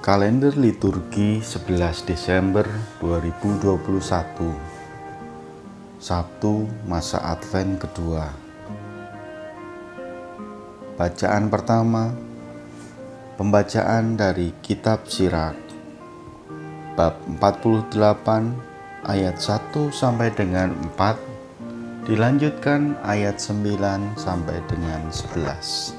Kalender liturgi 11 Desember 2021, Sabtu masa Advent kedua. Bacaan pertama, pembacaan dari Kitab Sirach, bab 48 ayat 1 sampai dengan 4, dilanjutkan ayat 9 sampai dengan 11.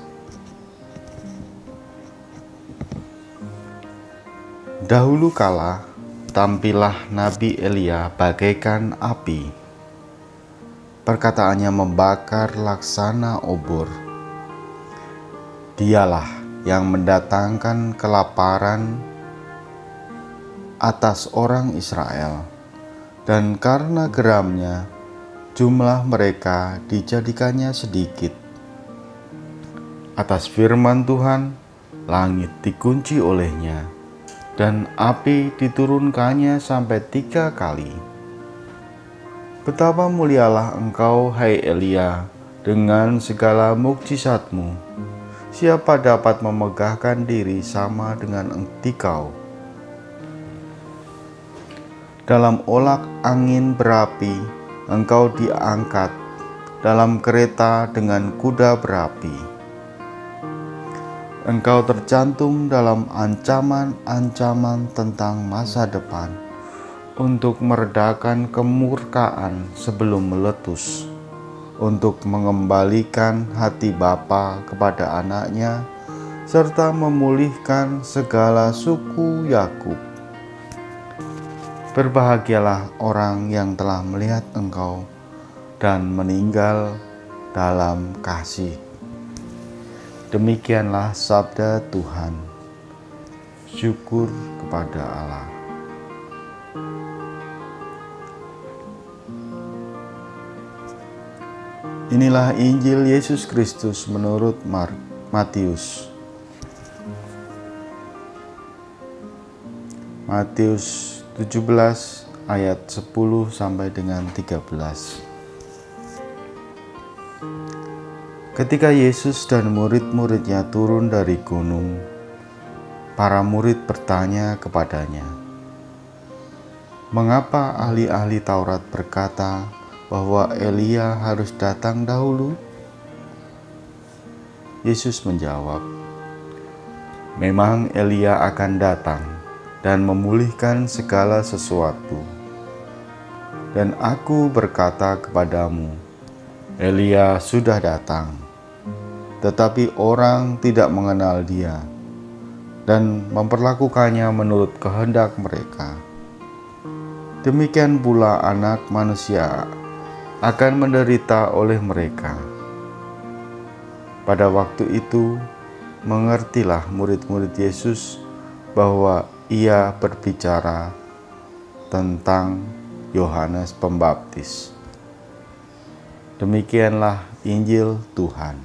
Dahulu kala, tampillah Nabi Elia bagaikan api. Perkataannya membakar laksana obor. Dialah yang mendatangkan kelaparan atas orang Israel, dan karena geramnya, jumlah mereka dijadikannya sedikit. Atas firman Tuhan, langit dikunci olehnya, dan api diturunkannya sampai 3 kali. Betapa mulialah engkau, hai Elia, dengan segala mukjizatmu. Siapa dapat memegahkan diri sama dengan engkau? Dalam olak angin berapi, engkau diangkat, dalam kereta dengan kuda berapi. Engkau tercantum dalam ancaman-ancaman tentang masa depan untuk meredakan kemurkaan sebelum meletus, untuk mengembalikan hati bapa kepada anaknya, serta memulihkan segala suku Yakub. Berbahagialah orang yang telah melihat engkau dan meninggal dalam kasih. Demikianlah sabda Tuhan. Syukur kepada Allah. Inilah Injil Yesus Kristus menurut Matius. Matius 17 ayat 10 sampai dengan 13. Ketika Yesus dan murid-muridnya turun dari gunung, para murid bertanya kepadanya, "Mengapa ahli-ahli Taurat berkata bahwa Elia harus datang dahulu?" Yesus menjawab, "Memang Elia akan datang dan memulihkan segala sesuatu. Dan aku berkata kepadamu, Elia sudah datang, tetapi orang tidak mengenal dia dan memperlakukannya menurut kehendak mereka. Demikian pula Anak Manusia akan menderita oleh mereka." Pada waktu itu, mengertilah murid-murid Yesus bahwa ia berbicara tentang Yohanes Pembaptis. Demikianlah Injil Tuhan.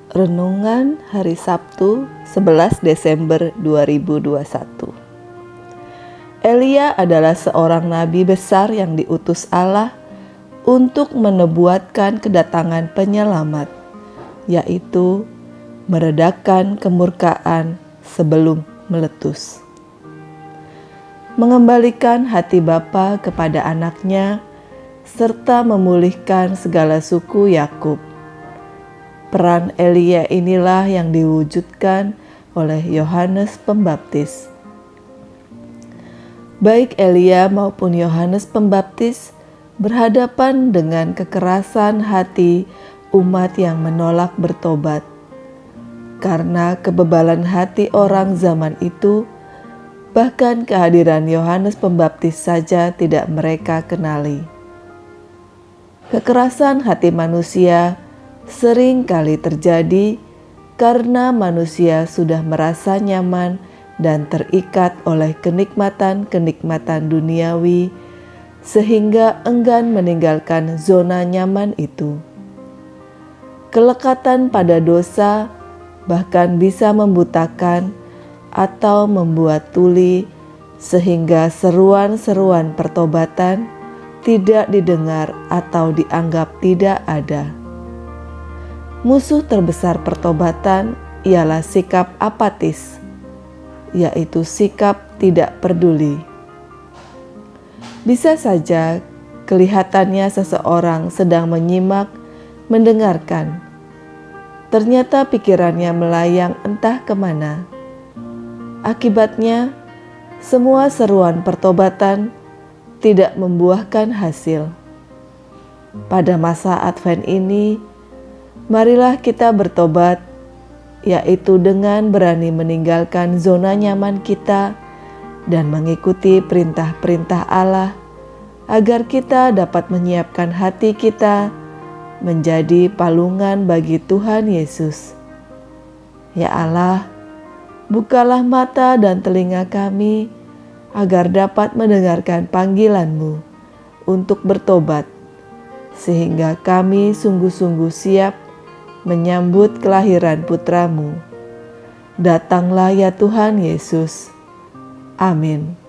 Renungan hari Sabtu 11 Desember 2021. Elia adalah seorang nabi besar yang diutus Allah untuk menubuatkan kedatangan penyelamat, yaitu meredakan kemurkaan sebelum meletus, mengembalikan hati bapa kepada anaknya, serta memulihkan segala suku Yakub. Peran Elia inilah yang diwujudkan oleh Yohanes Pembaptis. Baik Elia maupun Yohanes Pembaptis berhadapan dengan kekerasan hati umat yang menolak bertobat. Karena kebebalan hati orang zaman itu, bahkan kehadiran Yohanes Pembaptis saja tidak mereka kenali. Kekerasan hati manusia sering kali terjadi karena manusia sudah merasa nyaman dan terikat oleh kenikmatan-kenikmatan duniawi, sehingga enggan meninggalkan zona nyaman itu. Kelekatan pada dosa bahkan bisa membutakan atau membuat tuli, sehingga seruan-seruan pertobatan tidak didengar atau dianggap tidak ada. Musuh terbesar pertobatan ialah sikap apatis, yaitu sikap tidak peduli. Bisa saja kelihatannya seseorang sedang menyimak, mendengarkan. Ternyata pikirannya melayang entah kemana. Akibatnya, semua seruan pertobatan tidak membuahkan hasil. Pada masa Advent ini, marilah kita bertobat, yaitu dengan berani meninggalkan zona nyaman kita dan mengikuti perintah-perintah Allah, agar kita dapat menyiapkan hati kita menjadi palungan bagi Tuhan Yesus. Ya Allah, bukalah mata dan telinga kami agar dapat mendengarkan panggilan-Mu untuk bertobat, sehingga kami sungguh-sungguh siap menyambut kelahiran Putra-Mu. Datanglah ya Tuhan Yesus. Amin.